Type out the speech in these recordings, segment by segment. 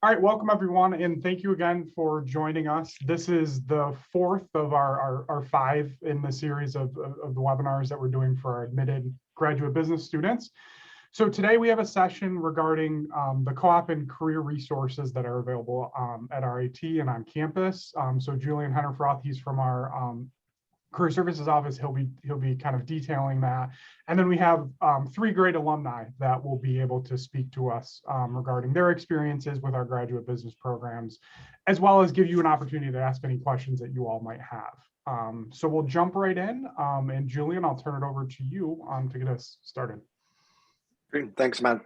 All right, welcome everyone, and thank you again for joining us. This is the fourth of our five in the series of the webinars that we're doing for our admitted graduate business students. So today we have a session regarding the co-op and career resources that are available at RIT and on campus. So Julian Hennerfroth, he's from our Career Services Office. He'll be kind of detailing that, and then we have three great alumni that will be able to speak to us regarding their experiences with our graduate business programs, as well as give you an opportunity to ask any questions that you all might have. So we'll jump right in, and Julian, I'll turn it over to you to get us started. Great, thanks, man.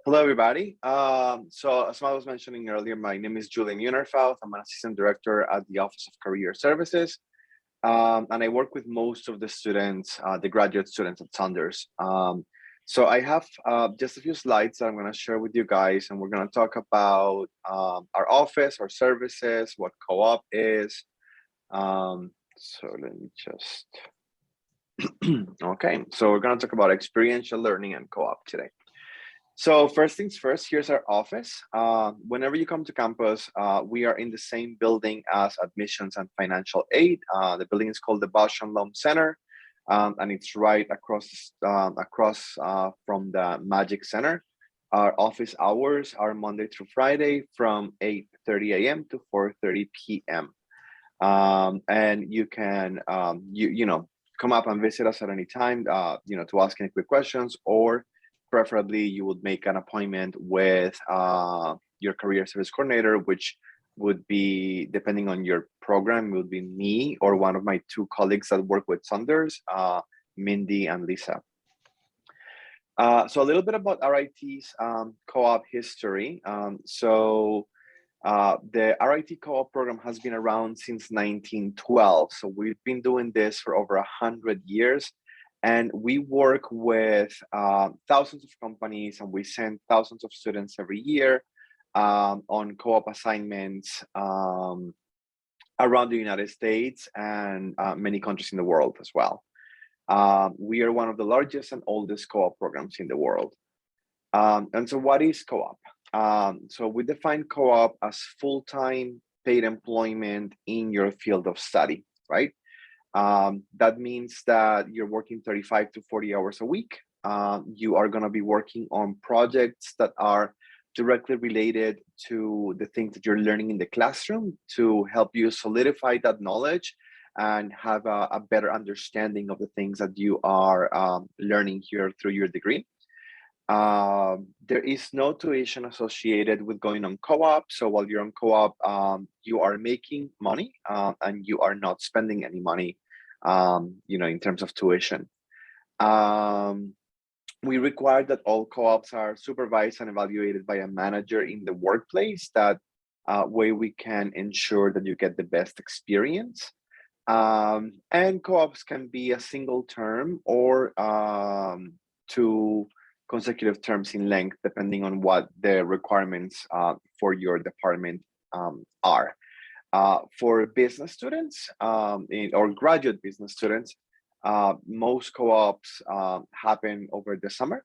Hello, everybody. So as I was mentioning earlier, my name is Julian Hennerfroth. I'm an assistant director at the Office of Career Services. And I work with most of the students, the graduate students at Saunders. So I have just a few slides that I'm going to share with you guys, and we're going to talk about our office, our services, what co-op is. So let me just, okay. So we're going to talk about experiential learning and co-op today. So first things first, here's our office. Whenever you come to campus, we are in the same building as admissions and financial aid. The building is called the Bosch and Loan Center, and it's right across from the Magic Center. Our office hours are Monday through Friday from 8:30 a.m. to 4:30 p.m. And you can you know, come up and visit us at any time, you know, to ask any quick questions, or preferably you would make an appointment with your career service coordinator, which would be, depending on your program, would be me or one of my two colleagues that work with Saunders, Mindy and Lisa. So a little bit about RIT's co-op history. The RIT co-op program has been around since 1912. So we've been doing this for over 100 years. And we work with thousands of companies, and we send thousands of students every year on co-op assignments around the United States and many countries in the world as well. We are one of the largest and oldest co-op programs in the world. And so what is co-op? So we define co-op as full-time paid employment in your field of study, right? That means that you're working 35 to 40 hours a week. You are going to be working on projects that are directly related to the things that you're learning in the classroom to help you solidify that knowledge and have a better understanding of the things that you are learning here through your degree. There is no tuition associated with going on co-op. So while you're on co-op, you are making money and you are not spending any money, you know, in terms of tuition. We require that all co-ops are supervised and evaluated by a manager in the workplace. That way we can ensure that you get the best experience. And co-ops can be a single term or two consecutive terms in length, depending on what the requirements for your department are. For business students or graduate business students, most co-ops happen over the summer,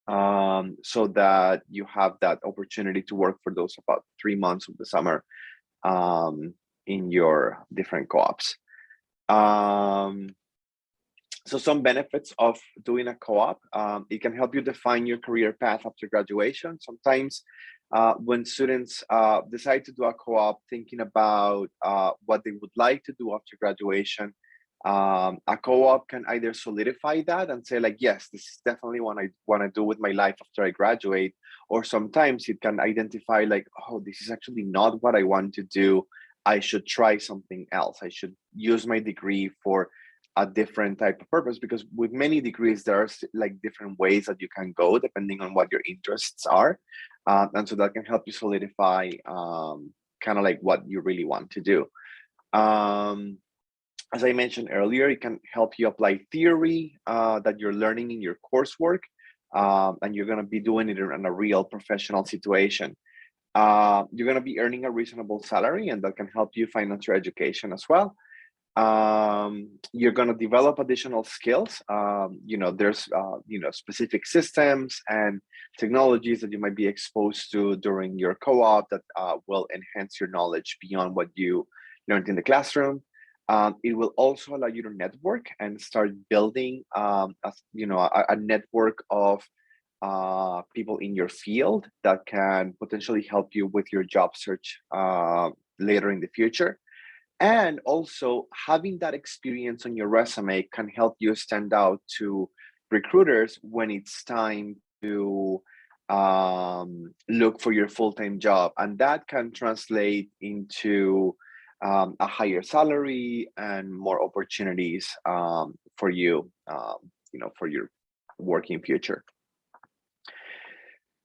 so that you have that opportunity to work for those about 3 months of the summer in your different co-ops. So some benefits of doing a co-op, it can help you define your career path after graduation. Sometimes when students decide to do a co-op thinking about what they would like to do after graduation, a co-op can either solidify that and say like, yes, this is definitely what I want to do with my life after I graduate. Or sometimes it can identify like, oh, this is actually not what I want to do. I should try something else. I should use my degree for a different type of purpose, because with many degrees, there are like different ways that you can go depending on what your interests are. And so that can help you solidify kind of like what you really want to do. As I mentioned earlier, it can help you apply theory that you're learning in your coursework, and you're going to be doing it in a real professional situation. You're going to be earning a reasonable salary, and that can help you finance your education as well. You're going to develop additional skills. There's specific systems and technologies that you might be exposed to during your co-op that will enhance your knowledge beyond what you learned in the classroom. It will also allow you to network and start building a network of people in your field that can potentially help you with your job search later in the future. And also having that experience on your resume can help you stand out to recruiters when it's time to look for your full-time job. And that can translate into a higher salary and more opportunities for you, for your working future.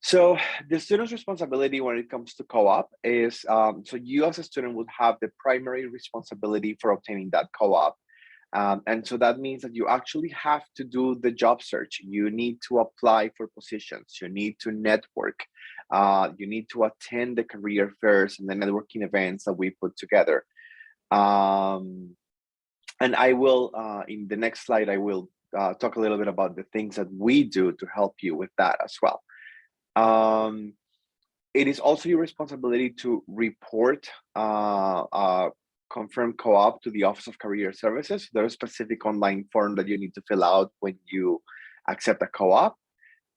So the student's responsibility when it comes to co-op is, so you as a student would have the primary responsibility for obtaining that co-op. And so that means that you actually have to do the job search. You need to apply for positions. You need to network. You need to attend the career fairs and the networking events that we put together. And I will, in the next slide, I will talk a little bit about the things that we do to help you with that as well. It is also your responsibility to report confirmed co-op to the Office of Career Services. There's a specific online form that you need to fill out when you accept a co-op.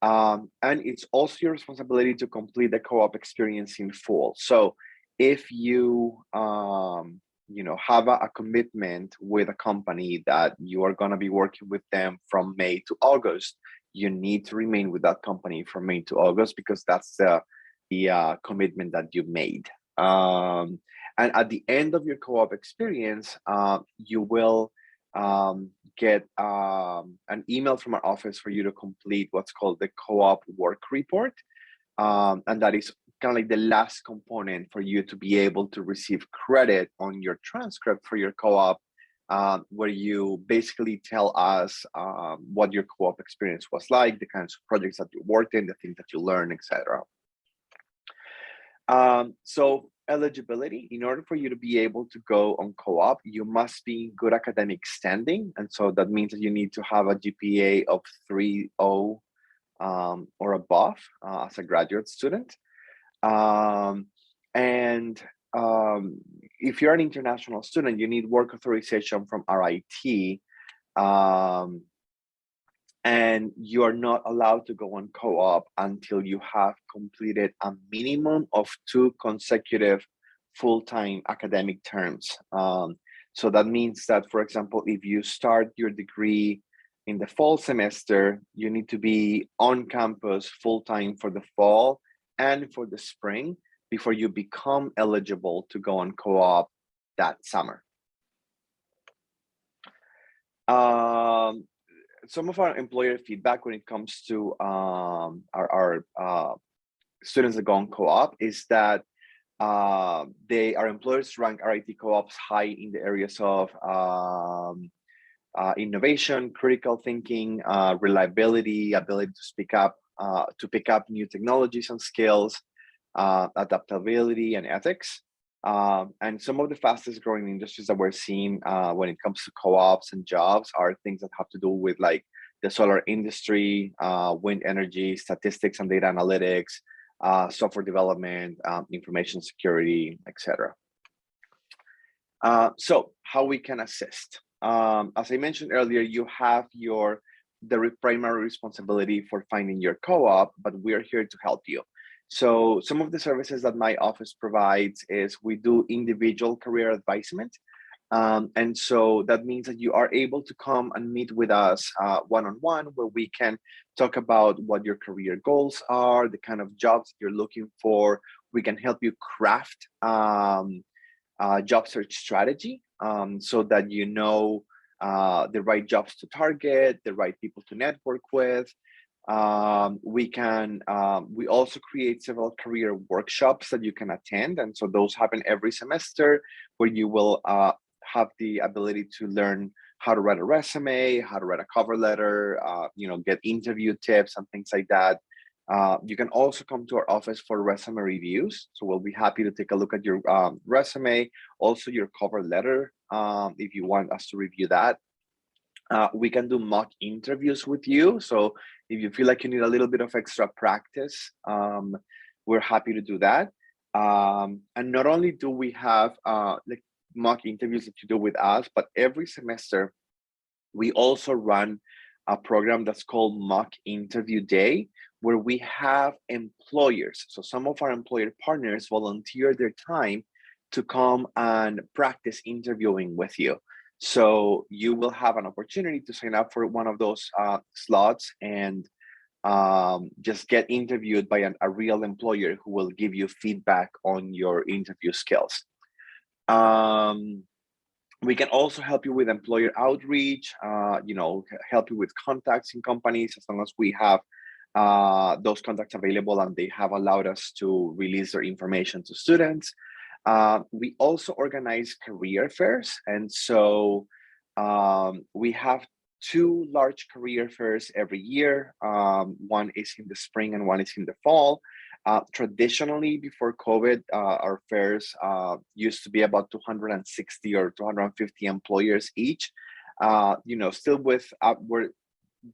And it's also your responsibility to complete the co-op experience in full. So if you have a commitment with a company that you are going to be working with them from May to August, you need to remain with that company from May to August because that's the commitment that you made. And at the end of your co-op experience, you will get an email from our office for you to complete what's called the co-op work report. And that is kind of like the last component for you to be able to receive credit on your transcript for your co-op, where you basically tell us what your co-op experience was like, the kinds of projects that you worked in, the things that you learned, etc. So eligibility, in order for you to be able to go on co-op, you must be in good academic standing. And so that means that you need to have a GPA of 3.0 or above as a graduate student. If you're an international student, you need work authorization from RIT, and you are not allowed to go on co-op until you have completed a minimum of 2 consecutive full-time academic terms. So that means that, for example, if you start your degree in the fall semester, you need to be on campus full-time for the fall and for the spring before you become eligible to go on co-op that summer. Some of our employer feedback when it comes to our students that go on co-op is that our employers rank RIT co-ops high in the areas of innovation, critical thinking, reliability, ability to pick up new technologies and skills, adaptability and ethics. And some of the fastest growing industries that we're seeing when it comes to co-ops and jobs are things that have to do with like the solar industry, wind energy, statistics and data analytics, software development, information security, etc. So how we can assist. As I mentioned earlier, you have the primary responsibility for finding your co-op, but we're here to help you. So some of the services that my office provides is we do individual career advisement. And so that means that you are able to come and meet with us one-on-one, where we can talk about what your career goals are, the kind of jobs you're looking for. We can help you craft a job search strategy so that you know the right jobs to target, the right people to network with. We also create several career workshops that you can attend. And so those happen every semester, where you will have the ability to learn how to write a resume, how to write a cover letter, get interview tips and things like that. You can also come to our office for resume reviews. So we'll be happy to take a look at your resume, also your cover letter, if you want us to review that. We can do mock interviews with you. So if you feel like you need a little bit of extra practice, we're happy to do that. And not only do we have like mock interviews that you do with us, but every semester, we also run a program that's called Mock Interview Day, where we have employers. So some of our employer partners volunteer their time to come and practice interviewing with you. So you will have an opportunity to sign up for one of those slots and just get interviewed by a real employer who will give you feedback on your interview skills. We can also help you with employer outreach, help you with contacts in companies, as long as we have those contacts available and they have allowed us to release their information to students. We also organize career fairs. And so we have 2 large career fairs every year. One is in the spring and one is in the fall. Traditionally, before COVID, our fairs used to be about 260 or 250 employers each. Still with, we're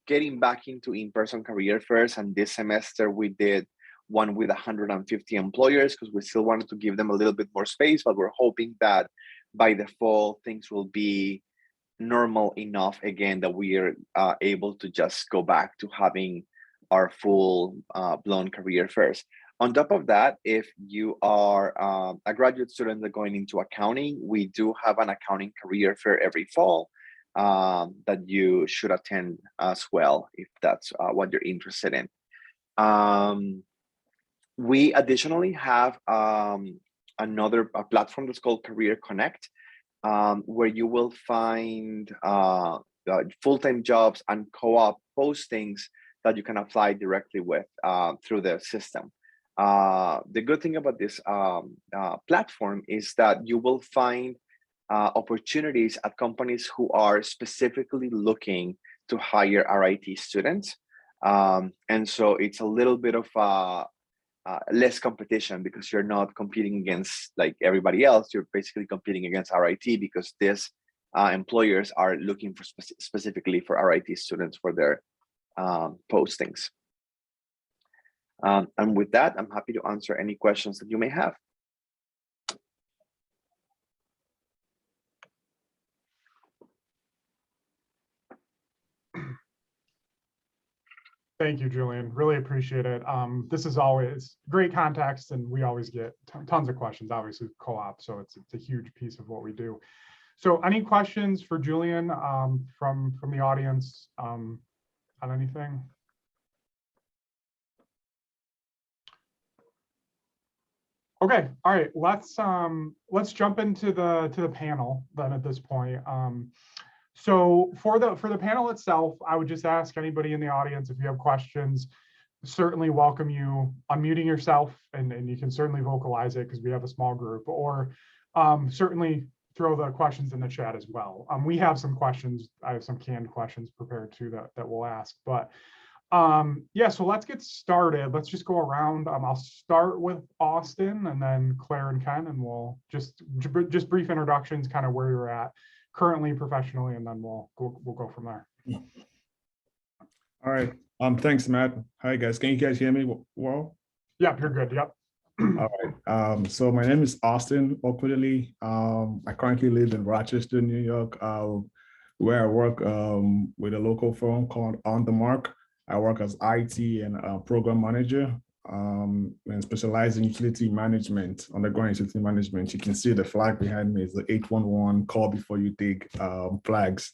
getting back into in-person career fairs, and this semester we did one with 150 employers because we still wanted to give them a little bit more space, but we're hoping that by the fall, things will be normal enough again that we are able to just go back to having our full blown career fairs. On top of that, if you are a graduate student that going into accounting, we do have an accounting career fair every fall that you should attend as well, if that's what you're interested in. We additionally have another platform that's called Career Connect, where you will find full-time jobs and co-op postings that you can apply directly with through the system. The good thing about this platform is that you will find opportunities at companies who are specifically looking to hire RIT students. And so it's a little bit of less competition because you're not competing against like everybody else. You're basically competing against RIT because these employers are looking for specifically for RIT students for their postings. And with that, I'm happy to answer any questions that you may have. Thank you, Julian. Really appreciate it. This is always great context, and we always get tons of questions, obviously, co-op, so it's a huge piece of what we do. So any questions for Julian from the audience on anything? Okay, all right, let's jump into the panel then at this point. So for the panel itself, I would just ask anybody in the audience, if you have questions, certainly welcome you unmuting yourself, and you can certainly vocalize it because we have a small group, or certainly throw the questions in the chat as well. We have some questions. I have some canned questions prepared too that we'll ask, but yeah, so let's get started. Let's just go around. I'll start with Austin and then Claire and Ken, and we'll just brief introductions, kind of where you're at currently professionally, and then we'll go from there. All right. Thanks, Matt. Hi guys. Can you guys hear me well? Yep, you're good. Yep. All right. So my name is Austin Okwudili. I currently live in Rochester, New York, where I work with a local firm called On the Mark. I work as IT and program manager and specialize in utility management, underground utility management. You can see the flag behind me is the 811 call before you dig flags.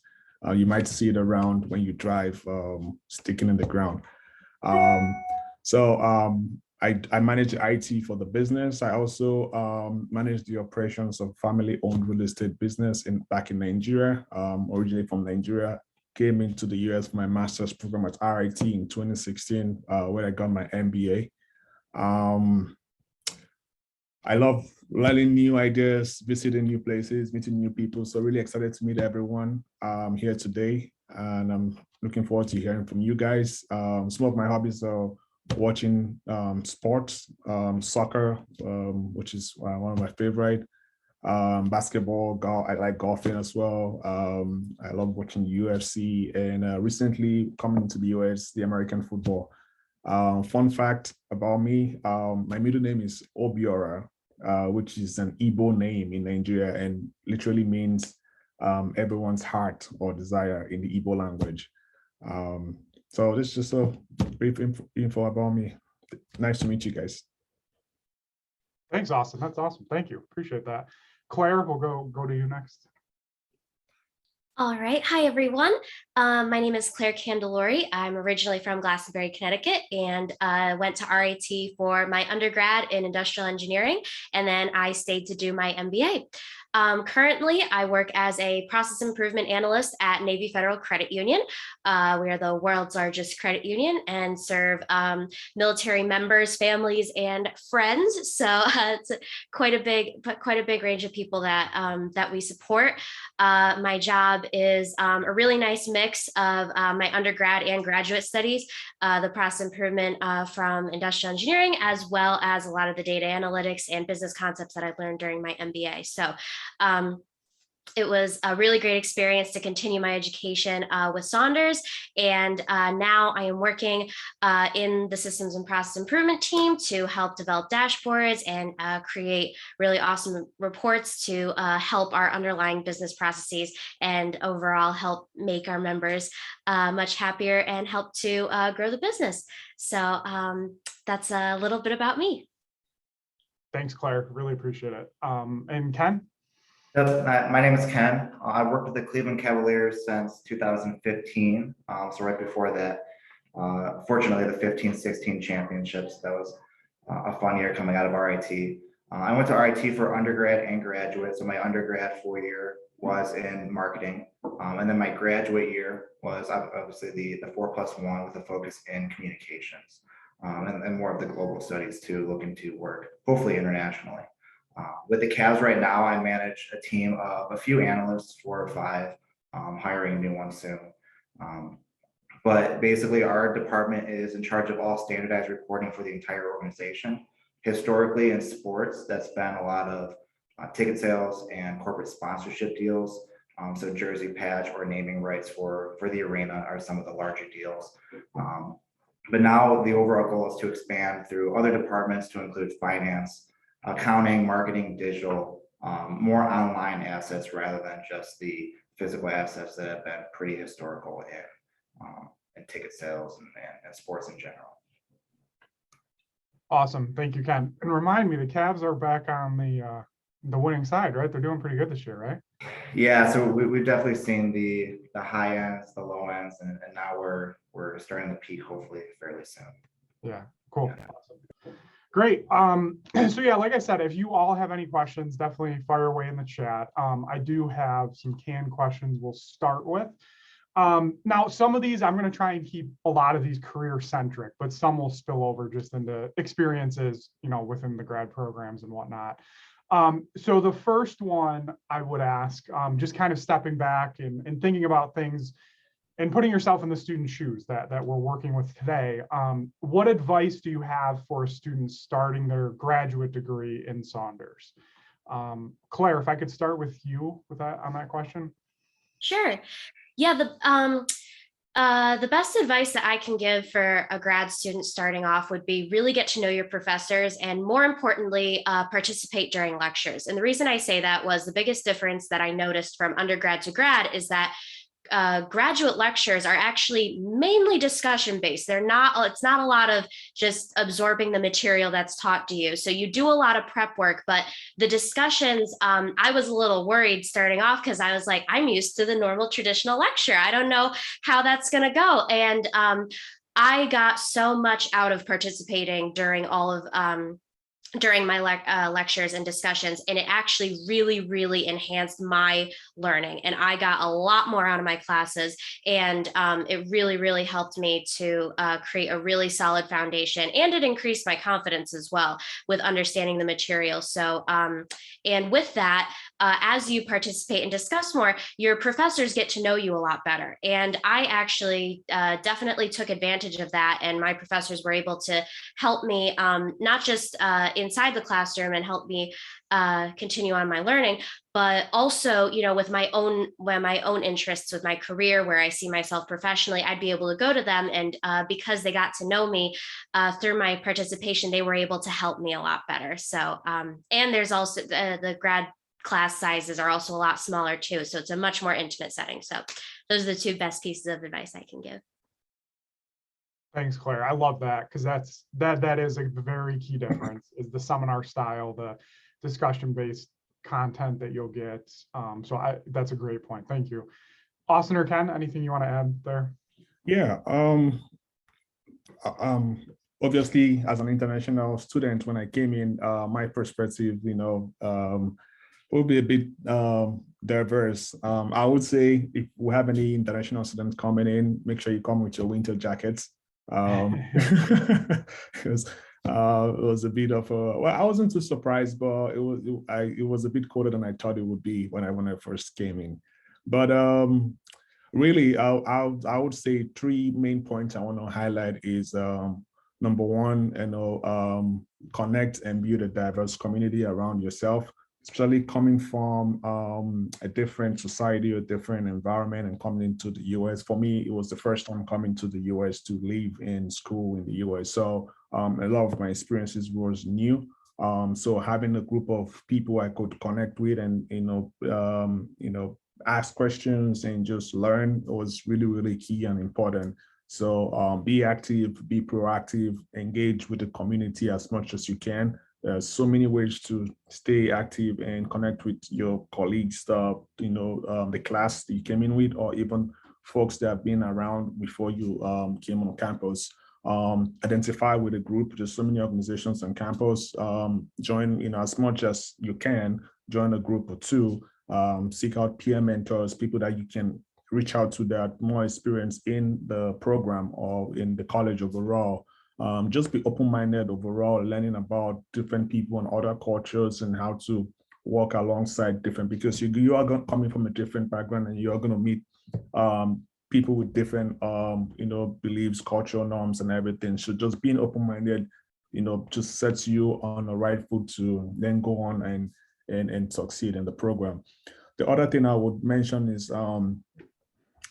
You might see it around when you drive, sticking in the ground. I manage IT for the business. I also manage the operations of family-owned real estate business back in Nigeria, originally from Nigeria. Came into the US for my master's program at RIT in 2016, where I got my MBA. I love learning new ideas, visiting new places, meeting new people. So really excited to meet everyone here today. And I'm looking forward to hearing from you guys. Some of my hobbies are watching sports, soccer, which is one of my favorite. Basketball, golf. I like golfing as well. I love watching UFC, and recently coming to the US, the American football. Fun fact about me, my middle name is Obiora, which is an Igbo name in Nigeria and literally means everyone's heart or desire in the Igbo language. So this is just a brief info about me. Nice to meet you guys. Thanks, Austin. That's awesome. Thank you. Appreciate that. Claire, we'll go to you next. All right. Hi, everyone. My name is Claire Candelori. I'm originally from Glastonbury, Connecticut, and went to RIT for my undergrad in industrial engineering, and then I stayed to do my MBA. Currently, I work as a process improvement analyst at Navy Federal Credit Union. We are the world's largest credit union and serve military members, families, and friends. So it's quite a big range of people that that we support. My job is a really nice mix of my undergrad and graduate studies, the process improvement from industrial engineering, as well as a lot of the data analytics and business concepts that I've learned during my MBA. So it was a really great experience to continue my education with Saunders. And now I am working in the systems and process improvement team to help develop dashboards and create really awesome reports to help our underlying business processes and overall help make our members much happier and help to grow the business. So that's a little bit about me. Thanks, Claire. Really appreciate it. And Ken? My name is Ken. I worked with the Cleveland Cavaliers since 2015. So right before that, fortunately, the 15-16 championships. That was a fun year coming out of RIT. I went to RIT for undergrad and graduate. So my undergrad 4-year was in marketing. And then my graduate year was obviously the 4+1 with a focus in communications and more of the global studies too, looking to work hopefully internationally. With the Cavs right now, I manage a team of a few analysts, 4 or 5, hiring a new one soon. But basically, our department is in charge of all standardized reporting for the entire organization. Historically, in sports, that's been a lot of ticket sales and corporate sponsorship deals. So jersey patch or naming rights for the arena are some of the larger deals. But now the overall goal is to expand through other departments to include finance, accounting, marketing, digital, more online assets rather than just the physical assets that have been pretty historical in ticket sales and sports in general. Awesome. Thank you, Ken. And remind me, the Cavs are back on the winning side, right? They're doing pretty good this year, right? Yeah, so we've definitely seen the high ends, the low ends, and now we're starting to peak hopefully fairly soon. Yeah, cool. Yeah. Awesome. Great. So yeah, like I said, if you all have any questions, definitely fire away in the chat. I do have some canned questions we'll start with. Now, some of these, I'm going to try and keep a lot of these career centric, but some will spill over just into experiences, within the grad programs and whatnot. So the first one I would ask, just kind of stepping back and thinking about things and putting yourself in the student's shoes that we're working with today, what advice do you have for students starting their graduate degree in Saunders? Claire, if I could start with you with that on that question. Sure. Yeah, the best advice that I can give for a grad student starting off would be really get to know your professors and, more importantly, participate during lectures. And the reason I say that was the biggest difference that I noticed from undergrad to grad is that graduate lectures are actually mainly discussion based. It's not a lot of just absorbing the material that's taught to you. So you do a lot of prep work, but the discussions, I was a little worried starting off because I was like, I'm used to the normal traditional lecture. I don't know how that's going to go. And I got so much out of participating during all of during my lectures and discussions, and it actually really enhanced my learning, and I got a lot more out of my classes, and it really helped me to create a really solid foundation, and it increased my confidence as well with understanding the material. So and with that, as you participate and discuss more, your professors get to know you a lot better. And I actually definitely took advantage of that. And my professors were able to help me, not just inside the classroom and help me continue on my learning, but also, with my own interests, with my career, where I see myself professionally, I'd be able to go to them. And because they got to know me through my participation, they were able to help me a lot better. So, and there's also the grad class sizes are also a lot smaller too. So it's a much more intimate setting. So those are the two best pieces of advice I can give. Thanks, Claire. I love that, because that is a very key difference, is the seminar style, the discussion-based content that you'll get. So that's a great point. Thank you. Austin or Ken, anything you want to add there? Yeah. Obviously, as an international student, when I came in, my perspective, will be a bit diverse. I would say if we have any international students coming in, make sure you come with your winter jackets. Because it was a bit of a, well, I wasn't too surprised, but it was a bit colder than I thought it would be when I first came in. But really, I would say three main points I want to highlight is number one, connect and build a diverse community around yourself, especially coming from a different society or different environment and coming into the US. For me, it was the first time coming to the US to live in school in the US. So a lot of my experiences was new. So having a group of people I could connect with and, ask questions and just learn was really, really key and important. So be active, be proactive, engage with the community as much as you can. There's so many ways to stay active and connect with your colleagues, the class that you came in with, or even folks that have been around before you came on campus. Identify with a group. There's so many organizations on campus. Join, as much as you can, join a group or two. Seek out peer mentors, people that you can reach out to that are more experienced in the program or in the college overall. Just be open-minded overall, learning about different people and other cultures and how to work alongside different, because you are coming from a different background and you are going to meet people with different, beliefs, cultural norms and everything. So just being open-minded, just sets you on the right foot to then go on and succeed in the program. The other thing I would mention is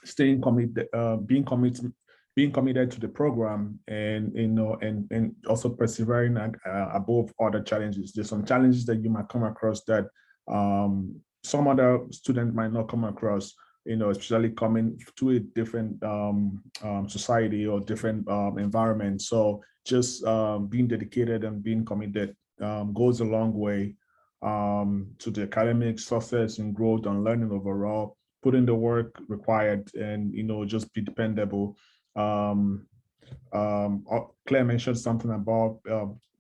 staying committed, being committed to the program, and also persevering above other challenges. There's some challenges that you might come across that some other student might not come across, especially coming to a different society or different environment. So just being dedicated and being committed goes a long way to the academic success and growth and learning overall. Put in the work required and, just be dependable. Claire mentioned something about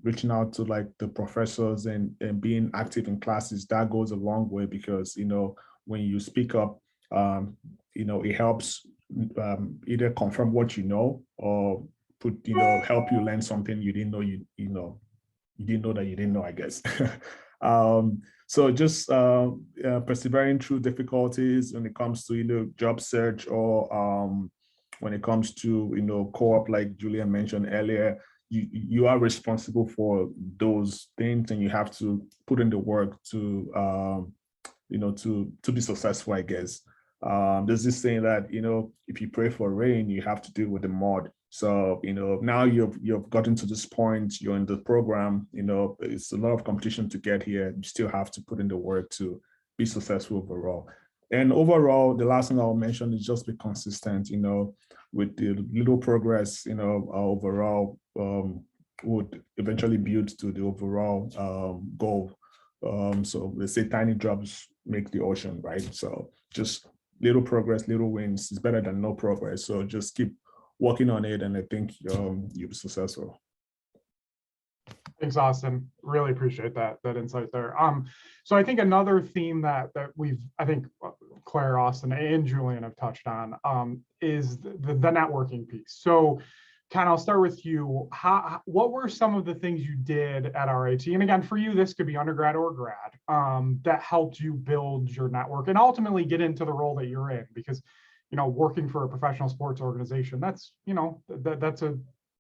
reaching out to like the professors and being active in classes. That goes a long way because, when you speak up, it helps either confirm what you know or help you learn something you didn't know you didn't know that you didn't know, I guess. So just persevering through difficulties when it comes to job search or when it comes to co-op, like Julia mentioned earlier. You are responsible for those things and you have to put in the work to to be successful, I guess. There's this saying that if you pray for rain, you have to deal with the mud. So now you've gotten to this point, you're in the program, it's a lot of competition to get here. You still have to put in the work to be successful overall. And overall, the last thing I'll mention is just be consistent, with the little progress, overall would eventually build to the overall goal. So they say tiny drops make the ocean, right? So just little progress, little wins is better than no progress. So just keep working on it, and I think you'll be successful. Thanks, Austin. Really appreciate that insight there. So I think another theme that I think Claire, Austin, and Julian have touched on is the networking piece. So Ken, I'll start with you. What were some of the things you did at RIT? And again, for you, this could be undergrad or grad, that helped you build your network and ultimately get into the role that you're in. Because, working for a professional sports organization, that's, that's a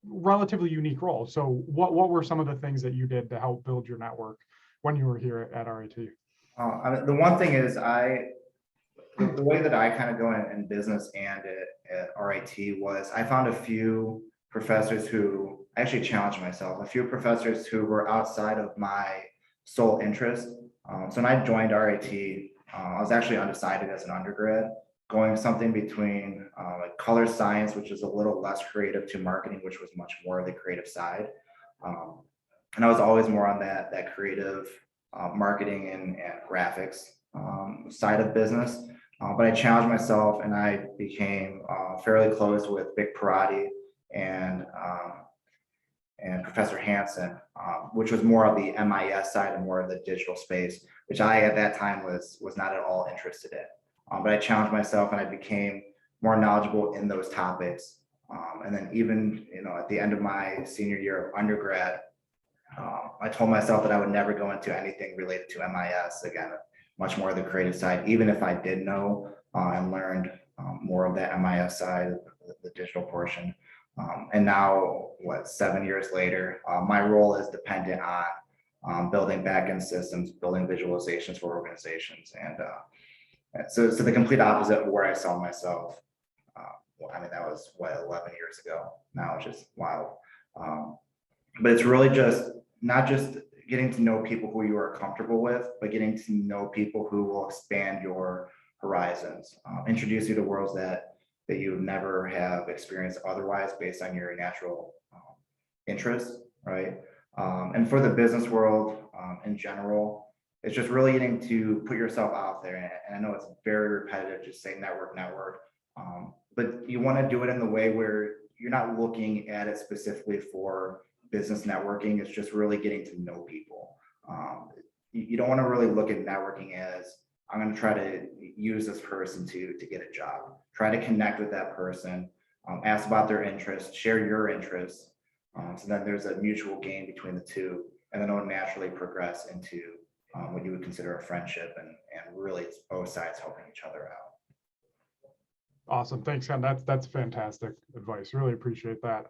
relatively unique role. So what were some of the things that you did to help build your network when you were here at RIT? The one thing is the way that I kind of go in business and at RIT was I found a few professors who I actually challenged myself, a few professors who were outside of my sole interest. So when I joined RIT, I was actually undecided as an undergrad, going something between like color science, which is a little less creative, to marketing, which was much more the creative side. And I was always more on that creative marketing and graphics side of business. But I challenged myself and I became fairly close with Vic Parati and Professor Hansen, which was more of the MIS side and more of the digital space, which I at that time was not at all interested in. But I challenged myself and I became more knowledgeable in those topics. And then even at the end of my senior year of undergrad, I told myself that I would never go into anything related to MIS again, much more of the creative side, even if I did know and learned more of that MIS side, the digital portion. And now, 7 years later, my role is dependent on building backend systems, building visualizations for organizations. And so the complete opposite of where I saw myself. I mean, that was 11 years ago. Now it's just wild. But it's really just not just getting to know people who you are comfortable with, but getting to know people who will expand your horizons, introduce you to worlds that you would never have experienced otherwise based on your natural interests, right? And for the business world in general, it's just really getting to put yourself out there. And I know it's very repetitive, just say network, but you want to do it in the way where you're not looking at it specifically for business networking. It's just really getting to know people. You don't want to really look at networking as I'm going to try to use this person to get a job. Try to connect with that person, ask about their interests, share your interests. So then there's a mutual gain between the two, and then it'll naturally progress into what you would consider a friendship, and really it's both sides helping each other out. Awesome. Thanks, Ken. That's fantastic advice. Really appreciate that.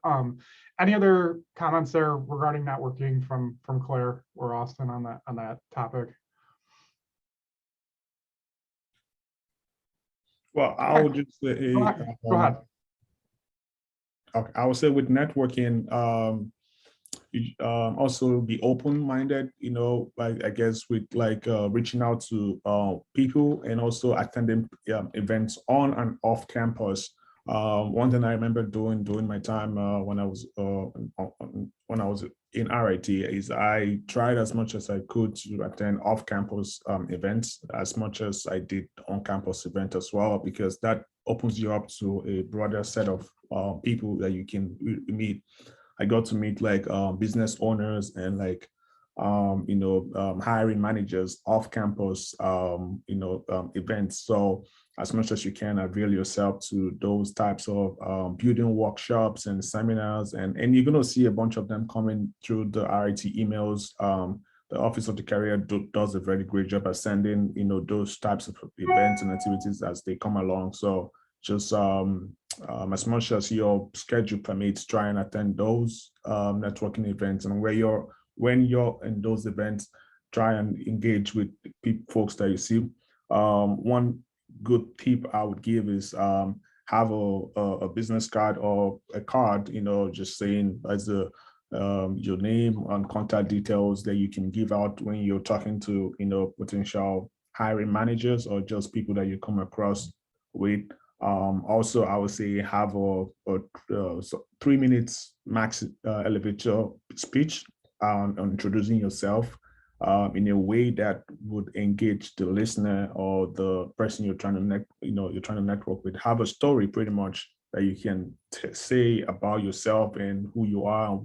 Any other comments there regarding networking from Claire or Austin on that topic? Well, I would just say, Go ahead. Okay, I would say with networking, also be open-minded, like I guess with reaching out to people and also attending events on and off campus. One thing I remember doing during my time when I was in RIT is I tried as much as I could to attend off-campus events as much as I did on-campus event as well, because that opens you up to a broader set of people that you can meet. I got to meet business owners and hiring managers off campus, events. So as much as you can avail yourself to those types of building workshops and seminars, and you're going to see a bunch of them coming through the RIT emails. The Office of the Career does a very great job at sending, those types of events and activities as they come along. So just as much as your schedule permits, try and attend those networking events. And when you're in those events, try and engage with folks that you see. One good tip I would give is have a business card or a card, just saying as your name and contact details that you can give out when you're talking to, potential hiring managers or just people that you come across with. Also, I would say have a 3 minutes max elevator speech on introducing yourself in a way that would engage the listener or the person you're trying to network with. Have a story pretty much that you can say about yourself and who you are and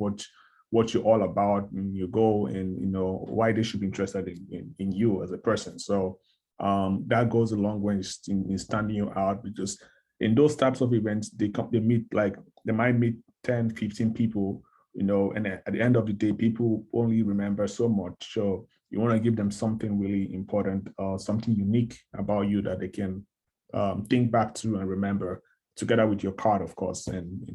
what you're all about and your goal and why they should be interested in you as a person. So that goes a long way in standing you out, because in those types of events, they might meet 10, 15 people, and at the end of the day, people only remember so much. So you want to give them something really important, something unique about you that they can think back to and remember, together with your card, of course. And,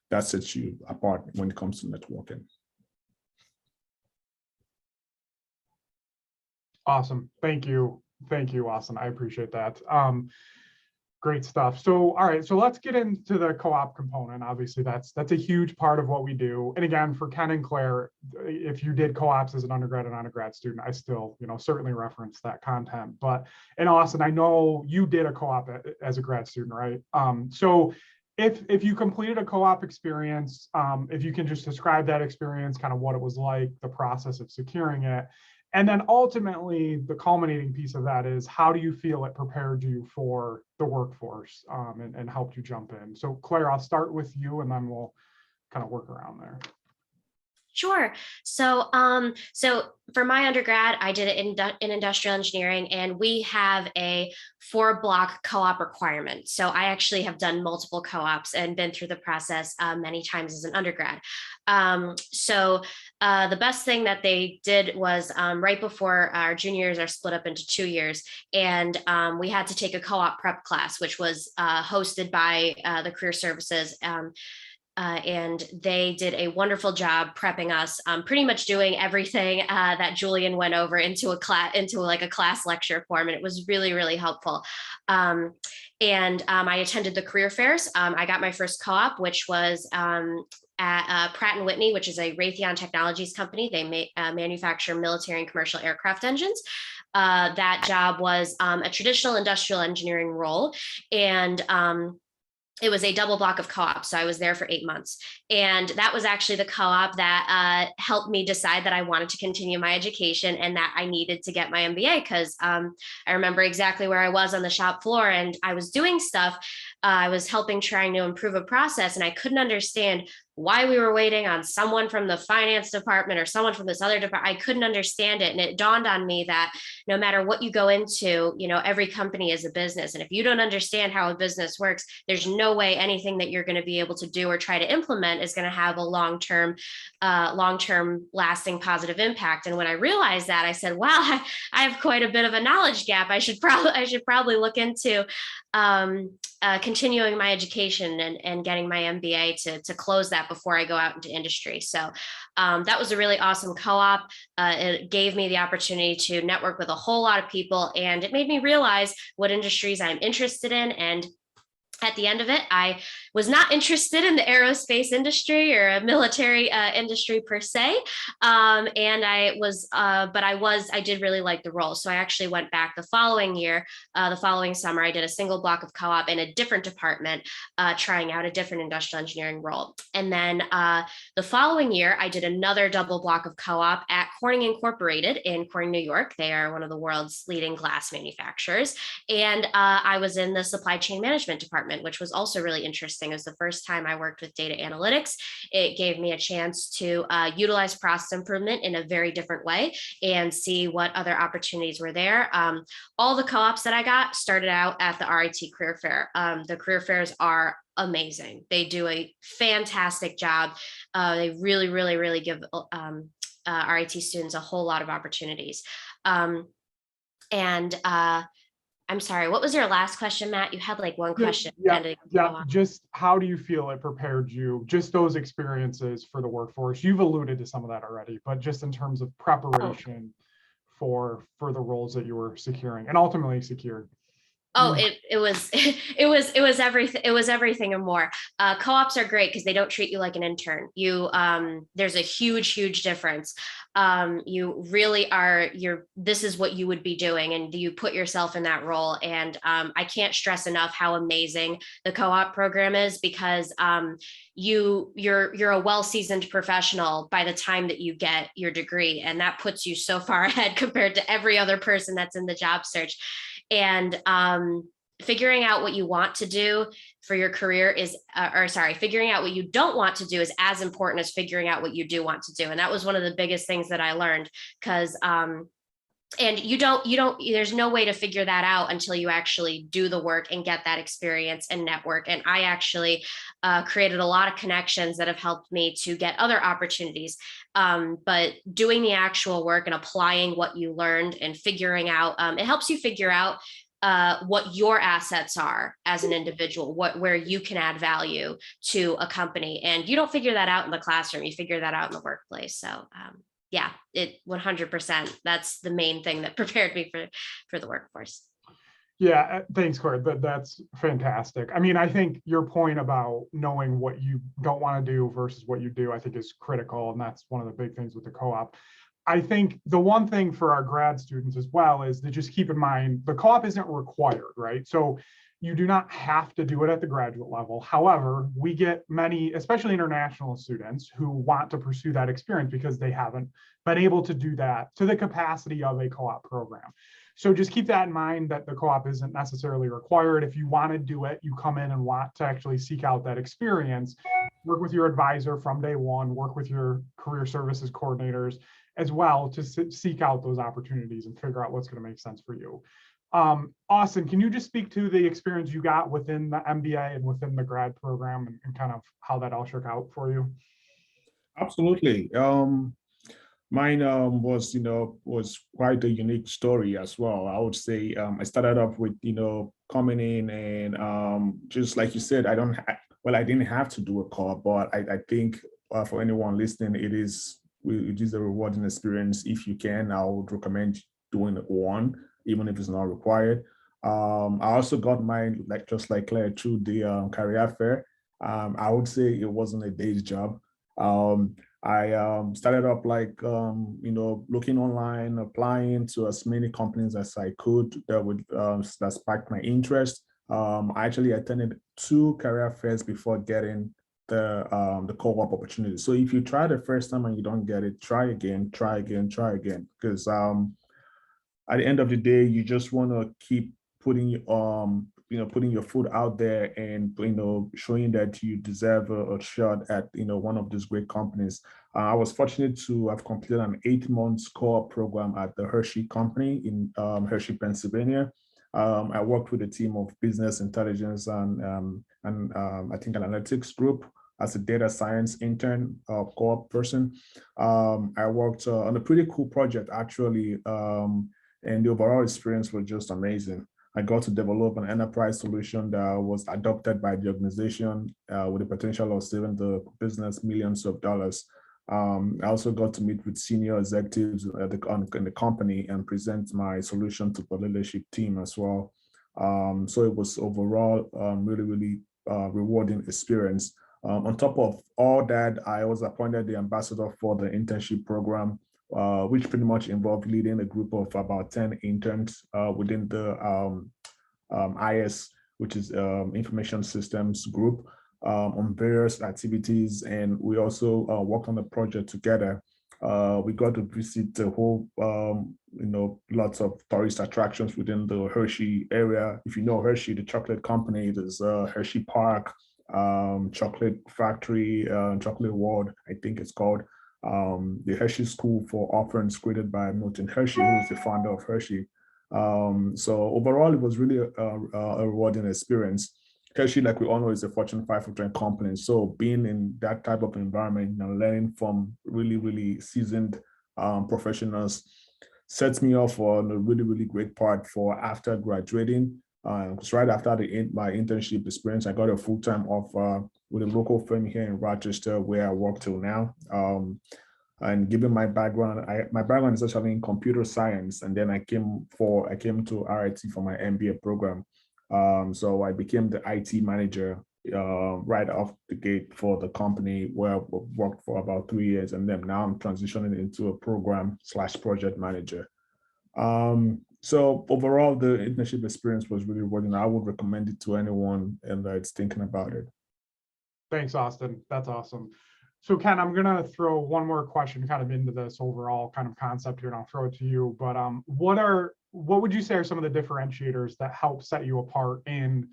that sets you apart when it comes to networking. Awesome. Thank you. Thank you, Austin. I appreciate that. Great stuff. So, all right, so let's get into the co-op component. Obviously, that's a huge part of what we do. And again, for Ken and Claire, if you did co-ops as an undergrad and undergrad student, I still, certainly reference that content. But, and Austin, I know you did a co-op as a grad student, right? So if you completed a co-op experience, if you can just describe that experience, kind of what it was like, the process of securing it. And then ultimately, the culminating piece of that is, how do you feel it prepared you for the workforce and helped you jump in? So Claire, I'll start with you and then we'll kind of work around there. Sure. So, so for my undergrad, I did it in industrial engineering, and we have a 4-block co-op requirement. So I actually have done multiple co-ops and been through the process many times as an undergrad. So the best thing that they did was right before our junior years are split up into 2 years, and we had to take a co-op prep class, which was hosted by the career services. And they did a wonderful job prepping us, pretty much doing everything that Julian went over into a class lecture form, and it was really, really helpful. I attended the career fairs. I got my first co-op, which was at Pratt & Whitney, which is a Raytheon Technologies company. They manufacture military and commercial aircraft engines. That job was a traditional industrial engineering role, and it was a double block of co-op. So I was there for 8 months. And that was actually the co-op that helped me decide that I wanted to continue my education and that I needed to get my MBA, because I remember exactly where I was on the shop floor, and I was doing stuff. I was helping, trying to improve a process, and I couldn't understand why we were waiting on someone from the finance department or someone from this other department. I couldn't understand it. And it dawned on me that no matter what you go into, every company is a business. And if you don't understand how a business works, there's no way anything that you're going to be able to do or try to implement is going to have a long-term lasting positive impact. And when I realized that, I said, wow, I have quite a bit of a knowledge gap. I should probably look into continuing my education and getting my MBA to close that before I go out into industry. So that was a really awesome co-op. It gave me the opportunity to network with a whole lot of people, and it made me realize what industries I'm interested in. And at the end of it, I was not interested in the aerospace industry or a military industry per se. And I did really like the role. So I actually went back the following year, the following summer. I did a single block of co-op in a different department, trying out a different industrial engineering role. And then the following year, I did another double block of co-op at Corning Incorporated in Corning, New York. They are one of the world's leading glass manufacturers. And I was in the supply chain management department, which was also really interesting. It was the first time I worked with data analytics. It gave me a chance to utilize process improvement in a very different way and see what other opportunities were there. All the co-ops that I got started out at the RIT Career Fair. The career fairs are amazing. They do a fantastic job. They really, really, really give RIT students a whole lot of opportunities. I'm sorry, what was your last question, Matt? You had like one question. Yeah. Just how do you feel it prepared you, just those experiences for the workforce? You've alluded to some of that already, but just in terms of preparation for the roles that you were securing and ultimately secured. Oh, it was everything. It was everything and more. Co-ops are great because they don't treat you like an intern. There's a huge difference. You really are, this is what you would be doing, and you put yourself in that role. And I can't stress enough how amazing the co-op program is, because you're a well-seasoned professional by the time that you get your degree, and that puts you so far ahead compared to every other person that's in the job search. And figuring out what you want to do for your career is, figuring out what you don't want to do is as important as figuring out what you do want to do. And that was one of the biggest things that I learned, because And there's no way to figure that out until you actually do the work and get that experience and network. And I actually created a lot of connections that have helped me to get other opportunities. But doing the actual work and applying what you learned and figuring out, it helps you figure out what your assets are as an individual, where you can add value to a company. And you don't figure that out in the classroom, you figure that out in the workplace. So yeah, it 100%. That's the main thing that prepared me for the workforce. Yeah, thanks, Corey. That's fantastic. I mean, I think your point about knowing what you don't want to do versus what you do, I think is critical. And that's one of the big things with the co-op. I think the one thing for our grad students as well is to just keep in mind, the co-op isn't required, right? So you do not have to do it at the graduate level. However, we get many, especially international students, who want to pursue that experience because they haven't been able to do that to the capacity of a co-op program. So just keep that in mind, that the co-op isn't necessarily required. If you want to do it, you come in and want to actually seek out that experience, work with your advisor from day one, work with your career services coordinators as well to seek out those opportunities and figure out what's going to make sense for you. Austin, can you just speak to the experience you got within the MBA and within the grad program and kind of how that all shook out for you? Absolutely. Mine was quite a unique story as well. I would say I started off with coming in and just like you said, I didn't have to do a co-op, but I think for anyone listening, it is a rewarding experience. If you can, I would recommend doing one, even if it's not required. I also got mine, just like Claire, through the career fair. I would say it wasn't a day's job. I started up looking online, applying to as many companies as I could that sparked my interest. I actually attended 2 career fairs before getting the co-op opportunity. So if you try the first time and you don't get it, try again, because at the end of the day, you just want to keep putting your foot out there and showing that you deserve a shot at one of these great companies. I was fortunate to have completed an 8-month co-op program at the Hershey company in Hershey, Pennsylvania. I worked with a team of business intelligence and I think an analytics group as a data science intern co-op person. I worked on a pretty cool project actually, and the overall experience was just amazing. I got to develop an enterprise solution that was adopted by the organization with the potential of saving the business millions of dollars. I also got to meet with senior executives in the company and present my solution to the leadership team as well. So it was overall really rewarding experience. On top of all that, I was appointed the ambassador for the internship program, which pretty much involved leading a group of about 10 interns within the IS, which is Information Systems Group, on various activities. And we also worked on the project together. We got to visit the whole, lots of tourist attractions within the Hershey area. If you know Hershey, the chocolate company, there's Hershey Park, chocolate factory, chocolate world, I think it's called. The Hershey School for Orphans, created by Milton Hershey, who is the founder of Hershey. So overall, it was really a rewarding experience. Hershey, like we all know, is a Fortune 500 company. So being in that type of environment and learning from really seasoned professionals sets me off on a really great part for after graduating. Because right after my internship experience, I got a full-time offer with a local firm here in Rochester, where I work till now. And given my background, my background is actually in computer science, and then I came to RIT for my MBA program. So I became the IT manager right off the gate for the company, where I worked for about 3 years, and then now I'm transitioning into a program/project manager. So overall, the internship experience was really rewarding. I would recommend it to anyone that's thinking about it. Thanks, Austin. That's awesome. So Ken, I'm gonna throw one more question kind of into this overall kind of concept here, and I'll throw it to you. But what would you say are some of the differentiators that help set you apart in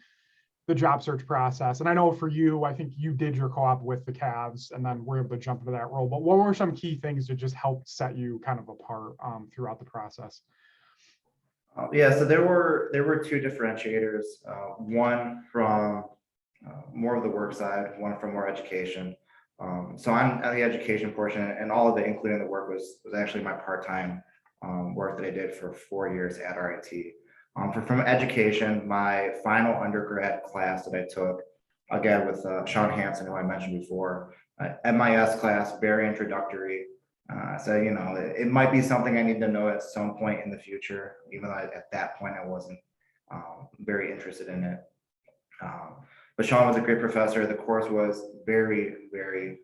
the job search process? And I know for you, I think you did your co-op with the Cavs and then were able to jump into that role. But what were some key things that just helped set you kind of apart throughout the process? Yeah, so there were two differentiators. One from more of the work side, one from more education. So on the education portion, and all of it, including the work, was actually my part-time work that I did for 4 years at RIT. From education, my final undergrad class that I took, again with Sean Hansen, who I mentioned before, MIS class, very introductory. So, it might be something I need to know at some point in the future, even though at that point I wasn't very interested in it. But Sean was a great professor. The course was very, very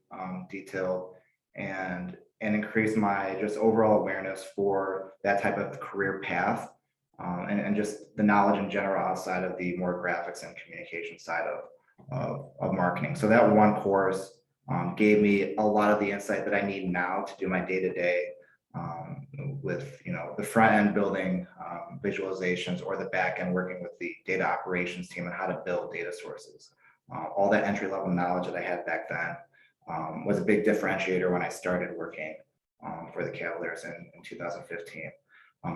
detailed and increased my just overall awareness for that type of career path, and just the knowledge in general outside of the more graphics and communication side of marketing. So that one course gave me a lot of the insight that I need now to do my day-to-day with the front end building visualizations, or the back end working with the data operations team and how to build data sources. All that entry level knowledge that I had back then was a big differentiator when I started working for the Cavaliers in 2015.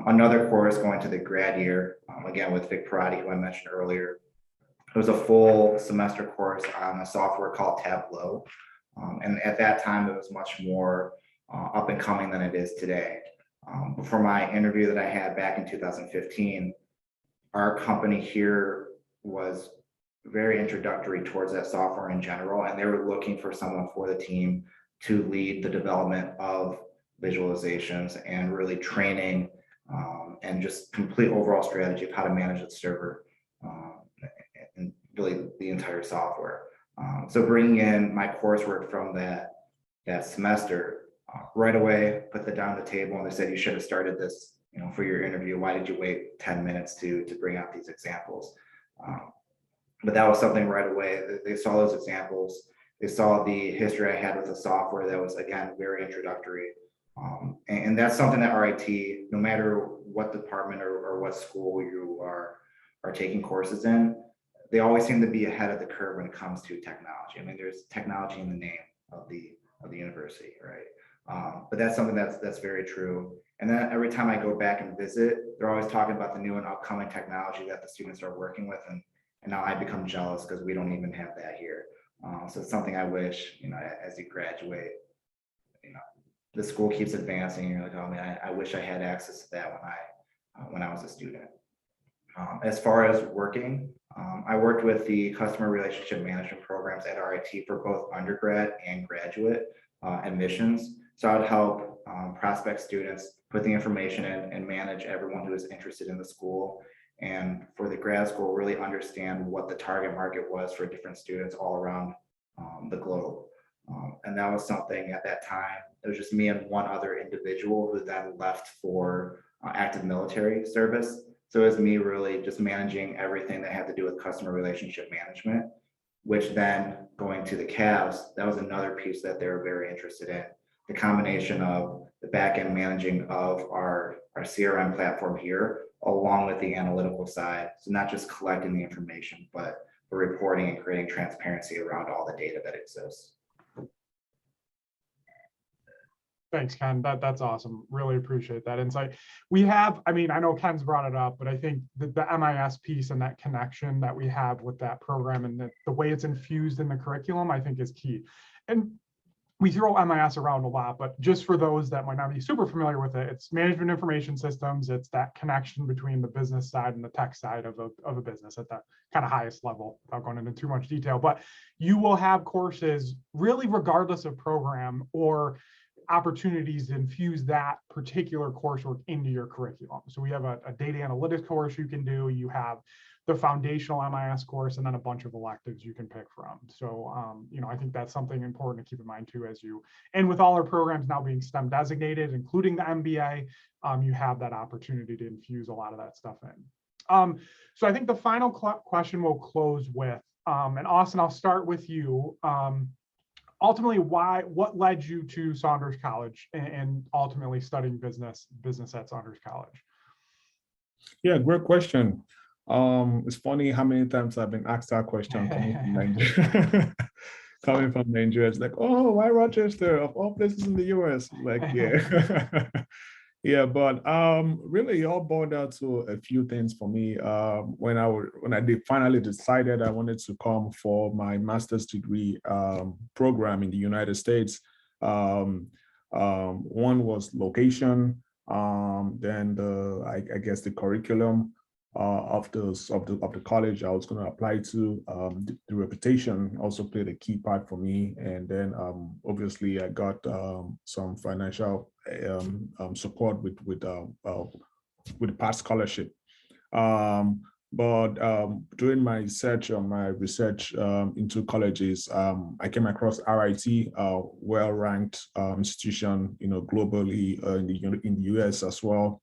Another course going to the grad year, again with Vic Parati, who I mentioned earlier. It was a full semester course on a software called Tableau. And at that time, it was much more up and coming than it is today. For my interview that I had back in 2015, our company here was very introductory towards that software in general, and they were looking for someone for the team to lead the development of visualizations and really training and just complete overall strategy of how to manage the server and really the entire software. So bringing in my coursework from that semester right away, put that down on the table, and they said, you should have started this, for your interview. Why did you wait 10 minutes to bring out these examples? But that was something right away. They saw those examples. They saw the history I had with the software that was, again, very introductory. And that's something that RIT, no matter what department or what school you are taking courses in, they always seem to be ahead of the curve when it comes to technology. I mean, there's technology in the name of the university, right? But that's something that's very true. And then every time I go back and visit, they're always talking about the new and upcoming technology that the students are working with, and now I become jealous because we don't even have that here. So it's something I wish, as you graduate, the school keeps advancing, and you're like, oh man, I wish I had access to that when I was a student. As far as working, I worked with the customer relationship management programs at RIT for both undergrad and graduate admissions. So I would help prospect students put the information in and manage everyone who is interested in the school. And for the grad school, really understand what the target market was for different students all around the globe. And that was something at that time, it was just me and one other individual who then left for active military service. So it was me really just managing everything that had to do with customer relationship management, which then going to the Cavs, that was another piece that they were very interested in. The combination of the back end managing of our CRM platform here, along with the analytical side. So not just collecting the information, but reporting and creating transparency around all the data that exists. Thanks, Ken. That's awesome. Really appreciate that insight. We have, I know Ken's brought it up, but I think the MIS piece and that connection that we have with that program and the way it's infused in the curriculum, I think is key. And we throw MIS around a lot, but just for those that might not be super familiar with it, it's management information systems. It's that connection between the business side and the tech side of a business at the kind of highest level, without going into too much detail. But you will have courses really regardless of program or opportunities to infuse that particular coursework into your curriculum. So we have a data analytics course you can do. You have the foundational MIS course, and then a bunch of electives you can pick from. So, I think that's something important to keep in mind too, and with all our programs now being STEM designated, including the MBA, you have that opportunity to infuse a lot of that stuff in. So I think the final question we'll close with, and Austin, I'll start with you. Ultimately, what led you to Saunders College and ultimately studying business at Saunders College? Yeah, great question. It's funny how many times I've been asked that question coming from Nigeria. Coming from Nigeria, it's like, oh, why Rochester of all places in the US? Like, yeah. Yeah, but really, it all boiled down to a few things for me. When I did finally decided I wanted to come for my master's degree program in the United States, um, one was location, then I guess the curriculum of the college I was going to apply to. The reputation also played a key part for me, and then obviously I got some financial support with the past scholarship. But during my research into colleges, I came across RIT, well-ranked institution, globally in the US as well,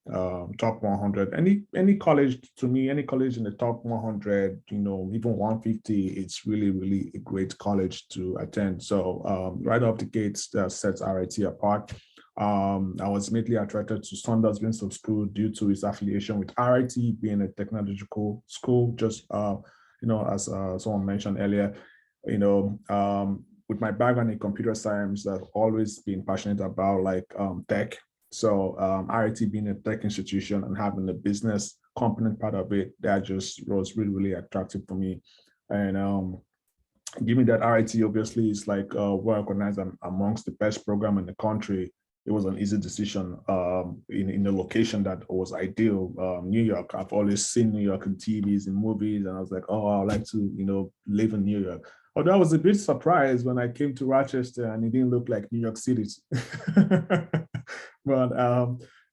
top 100. Any college, to me, any college in the top 100, even 150, it's really, really a great college to attend. So right off the gates, that sets RIT apart. I was immediately attracted to Saunders Business School due to its affiliation with RIT being a technological school. Just as someone mentioned earlier, with my background in computer science, I've always been passionate about tech. So RIT being a tech institution and having the business component part of it, that just was really, really attractive for me. And given that RIT obviously is well recognized amongst the best program in the country, it was an easy decision in a location that was ideal. New York, I've always seen New York in TVs and movies, and I was like, oh, I'd like to, live in New York. Although I was a bit surprised when I came to Rochester and it didn't look like New York City. But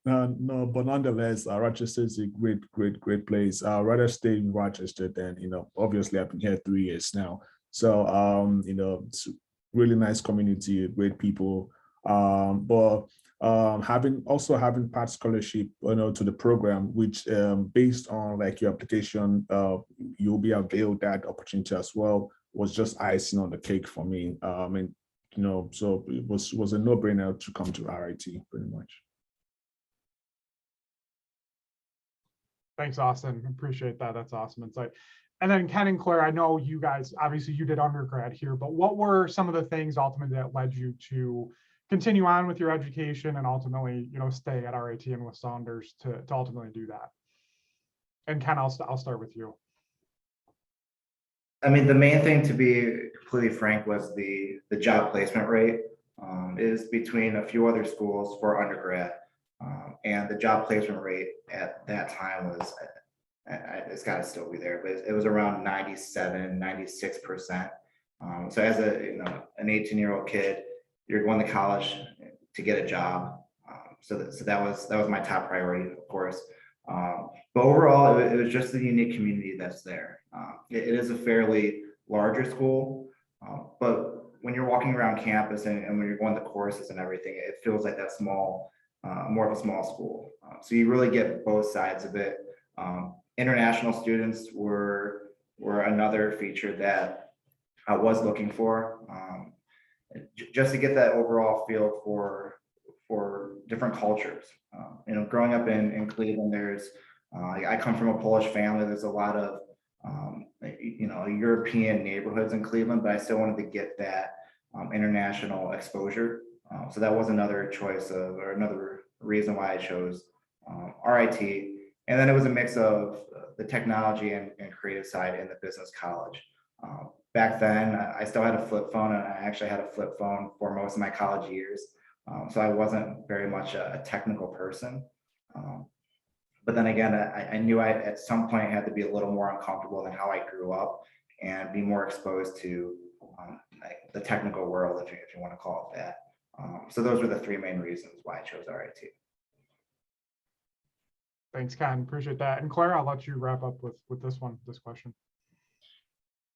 no, but nonetheless, Rochester is a great, great, great place. I'd rather stay in Rochester than, obviously I've been here 3 years now. So, it's really nice community, great people. But having part scholarship, to the program, which based on your application, you'll be availed that opportunity as well, was just icing on the cake for me. And so it was a no-brainer to come to RIT pretty much. Thanks, Austin. Appreciate that. That's awesome insight. And then Ken and Claire, I know you guys, obviously you did undergrad here, but what were some of the things ultimately that led you to continue on with your education and ultimately, stay at RIT and with Saunders to ultimately do that? And Ken, I'll start with you. I mean, the main thing, to be completely frank, was the job placement rate is between a few other schools for undergrad. And the job placement rate at that time was, it's got to still be there, but it was around 97, 96%. So as an 18-year-old kid, you're going to college to get a job. So that was my top priority, of course. But overall, it was just the unique community that's there. It is a fairly larger school, but when you're walking around campus and when you're going to courses and everything, it feels like that small, more of a small school. So you really get both sides of it. International students were another feature that I was looking for, just to get that overall feel for different cultures. Growing up in Cleveland, there's I come from a Polish family. There's a lot of European neighborhoods in Cleveland, but I still wanted to get that international exposure. So that was another choice or another reason why I chose RIT. And then it was a mix of the technology and creative side in the business college. Back then, I still had a flip phone, and I actually had a flip phone for most of my college years. So I wasn't very much a technical person. But then again, I knew I at some point had to be a little more uncomfortable than how I grew up and be more exposed to the technical world, if you want to call it that. So those were the three main reasons why I chose RIT. Thanks, Ken. Appreciate that. And Claire, I'll let you wrap up with this question.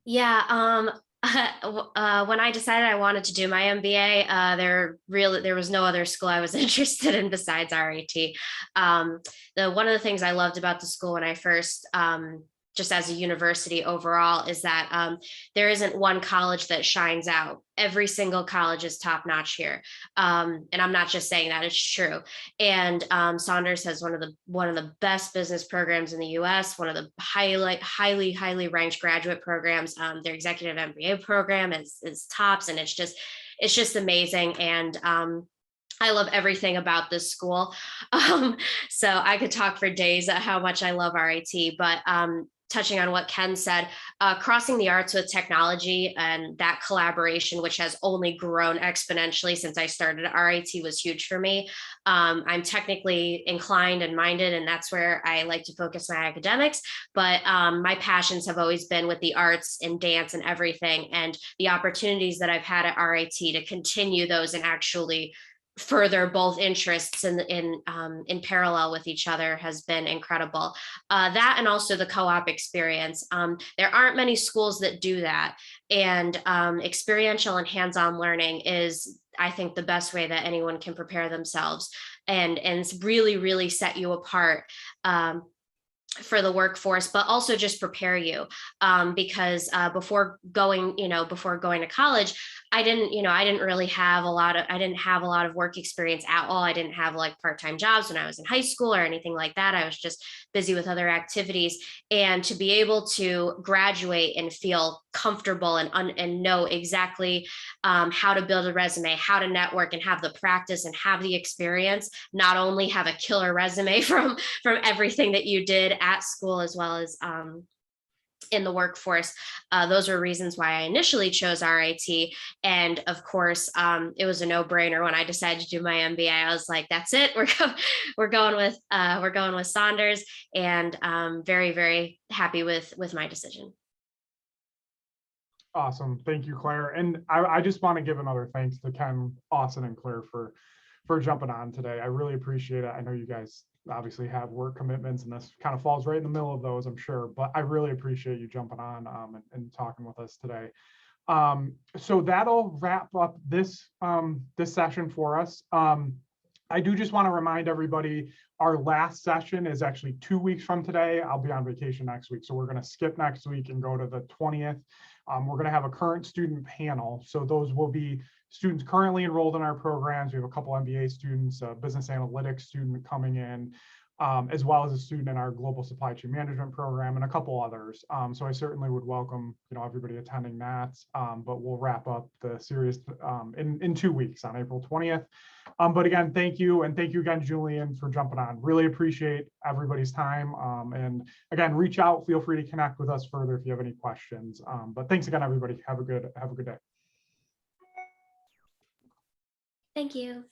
Yeah. When I decided I wanted to do my MBA, there was no other school I was interested in besides RIT. One of the things I loved about the school when I first, just as a university overall, is that there isn't one college that shines out. Every single college is top notch here, and I'm not just saying that; it's true. And Saunders has one of the best business programs in the U.S. One of the highly ranked graduate programs. Their executive MBA program is tops, and it's just amazing. And I love everything about this school. So I could talk for days at how much I love RIT, but touching on what Ken said, crossing the arts with technology and that collaboration, which has only grown exponentially since I started at RIT, was huge for me. I'm technically inclined and minded, and that's where I like to focus my academics. But my passions have always been with the arts and dance and everything. And the opportunities that I've had at RIT to continue those and actually further both interests in parallel with each other has been incredible. That and also the co-op experience. There aren't many schools that do that, and experiential and hands-on learning is, I think, the best way that anyone can prepare themselves and really set you apart for the workforce, but also just prepare you, because before going to college, I didn't really have a lot of work experience at all. I didn't have like part-time jobs when I was in high school or anything like that. I was just busy with other activities. And to be able to graduate and feel comfortable and know exactly how to build a resume, how to network, and have the practice and have the experience, not only have a killer resume from everything that you did at school as well as in the workforce. Those were reasons why I initially chose RIT. And of course, it was a no-brainer when I decided to do my MBA. I was like, that's it. We're going with Saunders, and very happy with my decision. Awesome. Thank you, Claire. And I just want to give another thanks to Ken, Austin, and Claire for jumping on today. I really appreciate it. I know you guys obviously have work commitments, and this kind of falls right in the middle of those, I'm sure, but I really appreciate you jumping on and talking with us today. So that'll wrap up this session for us. I do just want to remind everybody, our last session is actually 2 weeks from today. I'll be on vacation next week, so we're going to skip next week and go to the 20th. We're going to have a current student panel. So those will be students currently enrolled in our programs. We have a couple MBA students, a business analytics student coming in, as well as a student in our global supply chain management program and a couple others. So I certainly would welcome, everybody attending that, but we'll wrap up the series in 2 weeks on April 20th. But again, thank you. And thank you again, Julian, for jumping on. Really appreciate everybody's time. And again, reach out, feel free to connect with us further if you have any questions. But thanks again, everybody. Have a good day. Thank you.